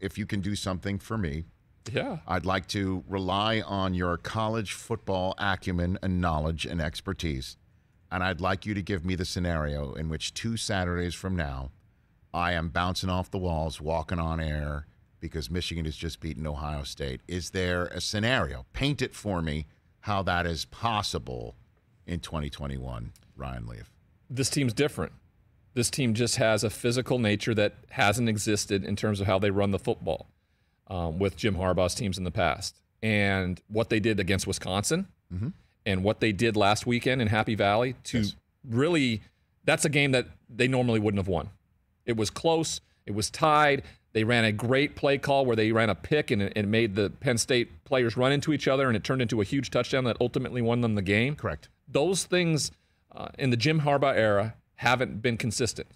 if you can do something for me. Yeah. I'd like to rely on your college football acumen and knowledge and expertise. And I'd like you to give me the scenario in which 2 Saturdays from now, I am bouncing off the walls, walking on air because Michigan has just beaten Ohio State. Is there a scenario? Paint it for me how that is possible in 2021, Ryan Leaf. This team's different. This team just has a physical nature that hasn't existed in terms of how they run the football with Jim Harbaugh's teams in the past. And what they did against Wisconsin and what they did last weekend in Happy Valley to really, that's a game that they normally wouldn't have won. It was close. It was tied. They ran a great play call where they ran a pick and it made the Penn State players run into each other, and it turned into a huge touchdown that ultimately won them the game. Correct. Those things in the Jim Harbaugh era haven't been consistent.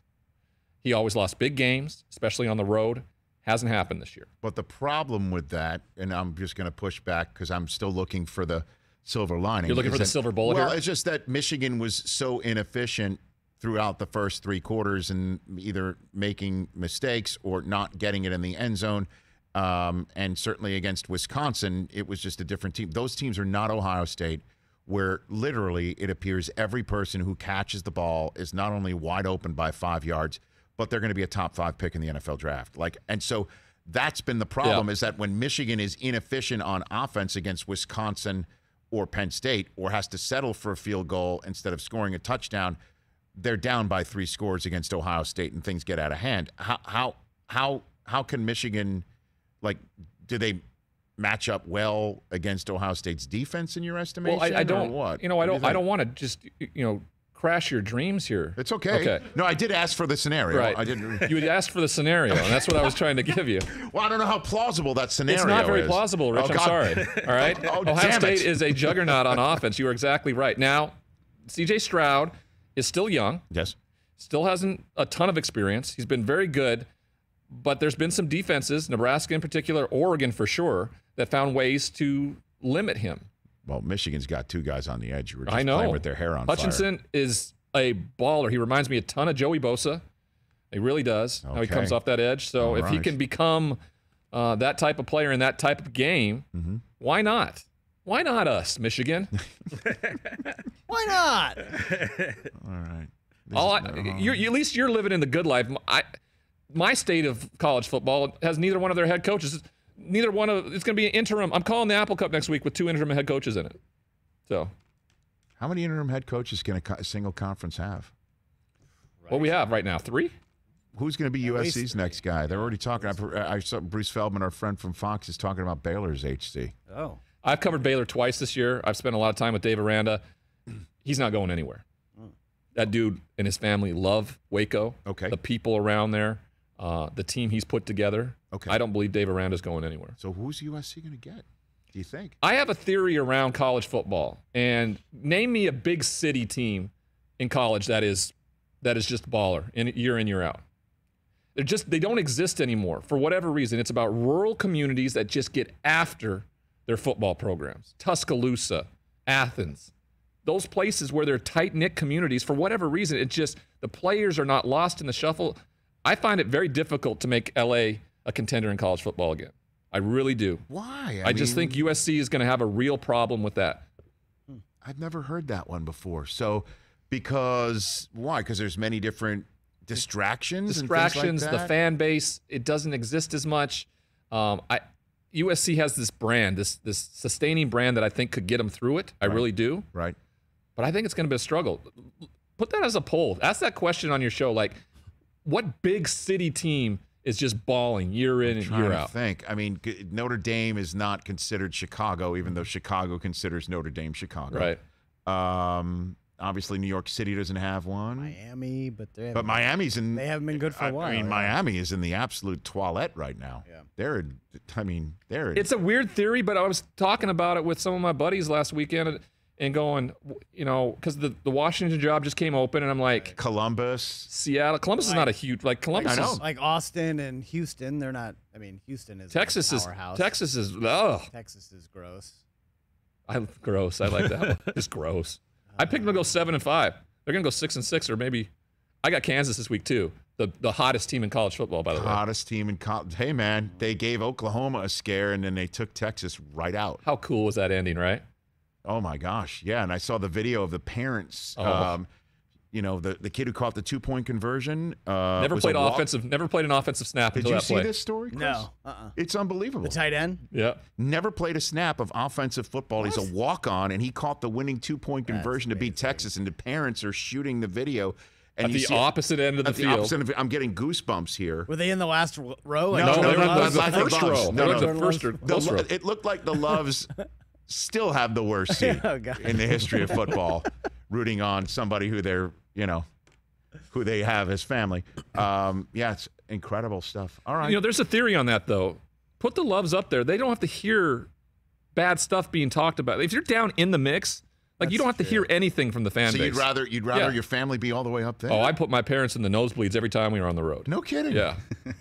He always lost big games, especially on the road. Hasn't happened this year. But the problem with that, and I'm just going to push back because I'm still looking for the silver lining. You're looking for the silver bullet here? Well, it's just that Michigan was so inefficient throughout the first 3 quarters and either making mistakes or not getting it in the end zone. And certainly against Wisconsin, it was just a different team. Those teams are not Ohio State, where literally it appears every person who catches the ball is not only wide open by 5 yards, but they're going to be a top 5 pick in the NFL draft. And so that's been the problem, is that when Michigan is inefficient on offense against Wisconsin or Penn State, or has to settle for a field goal instead of scoring a touchdown, they're down by 3 scores against Ohio State and things get out of hand. How can Michigan, do they match up well against Ohio State's defense in your estimation? Well, I don't. What? I don't want to just crash your dreams here. It's okay. Okay. No, I did ask for the scenario. Right. I didn't. You had asked for the scenario, and that's what I was trying to give you. Well, I don't know how plausible that scenario is. It's not very plausible, Rich. I'm sorry. All right. Ohio State is a juggernaut on offense. You are exactly right. Now, C.J. Stroud is still young. Yes. Still hasn't a ton of experience. He's been very good, but there's been some defenses, Nebraska in particular, Oregon for sure, that found ways to limit him. Well, Michigan's got 2 guys on the edge who were just I know. playing with their hair on Hutchinson is a baller. He reminds me a ton of Joey Bosa. He really does, how he comes off that edge. So if he can become that type of player in that type of game, why not? Why not us, Michigan? Why not? All right. At least you're living in the good life. My state of college football has neither one of their head coaches. It's going to be an interim. I'm calling the Apple Cup next week with 2 interim head coaches in it. So, how many interim head coaches can a single conference have? What we have right now, 3? Who's going to be USC's next guy? They're already talking. I saw Bruce Feldman, our friend from Fox, is talking about Baylor's HC. Oh. I've covered Baylor twice this year. I've spent a lot of time with Dave Aranda. He's not going anywhere. That dude and his family love Waco. Okay. The people around there, the team he's put together. Okay. I don't believe Dave Aranda's going anywhere. So who's USC going to get, do you think? I have a theory around college football, and name me a big city team in college that is just baller year in, year out. They don't exist anymore for whatever reason. It's about rural communities that just get after their football programs. Tuscaloosa, Athens, those places where they're tight-knit communities, for whatever reason, it's just the players are not lost in the shuffle. I find it very difficult to make L.A. a contender in college football again. I really do. Why? I just think USC is going to have a real problem with that. I've never heard that one before. So, why? Because there's many different distractions and things like that? The fan base, it doesn't exist as much. USC has this brand, this sustaining brand that I think could get them through it. I really do. Right. But I think it's going to be a struggle. Put that as a poll. Ask that question on your show. What big city team is just balling year in and year out? I mean, Notre Dame is not considered Chicago, even though Chicago considers Notre Dame Chicago. Right. Obviously, New York City doesn't have one. Miami, but Miami's in. They haven't been good for a while. I mean, Miami is in the absolute toilet right now. Yeah. They're. It's a weird theory, but I was talking about it with some of my buddies last weekend and going, because the Washington job just came open, and I'm like, Columbus, Seattle. Columbus is not a huge Columbus. I know. Is like Austin and Houston. They're not. I mean, Houston is Texas a powerhouse. Texas is Texas is gross. Gross. I like that one. It's gross. I picked them to go 7-5. They're gonna go 6-6, or maybe I got Kansas this week too. The hottest team in college football, by the way. Hottest team in college. Hey, man, they gave Oklahoma a scare, and then they took Texas right out. How cool was that ending, right? Oh, my gosh. Yeah, and I saw the video of the parents. You know, the kid who caught the 2-point conversion. Never played an offensive snap until that play. Did you see this story, Chris? No. It's unbelievable. The tight end? Yeah. Never played a snap of offensive football. What? He's a walk-on, and he caught the winning 2-point conversion to beat Texas, and the parents are shooting the video. And at the opposite end of the field. I'm getting goosebumps here. Were they in the last row? No, they were the first row. No. It looked like the Loves still have the worst seat in the history of football, rooting on somebody who they're, who they have as family. Yeah, it's incredible stuff. All right. There's a theory on that, though. Put the Loves up there. They don't have to hear bad stuff being talked about. If you're down in the mix, you don't have to hear anything from the fan base. So you'd rather your family be all the way up there? Oh, I put my parents in the nosebleeds every time we were on the road. No kidding. Yeah.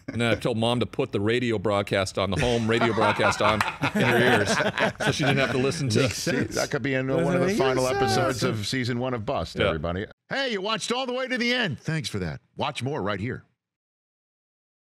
And then I told Mom to put the radio broadcast on, the home radio broadcast on in her ears, so she didn't have to listen to. That could be in one of the final episodes of season 1 of Bust, everybody. Hey, you watched all the way to the end. Thanks for that. Watch more right here.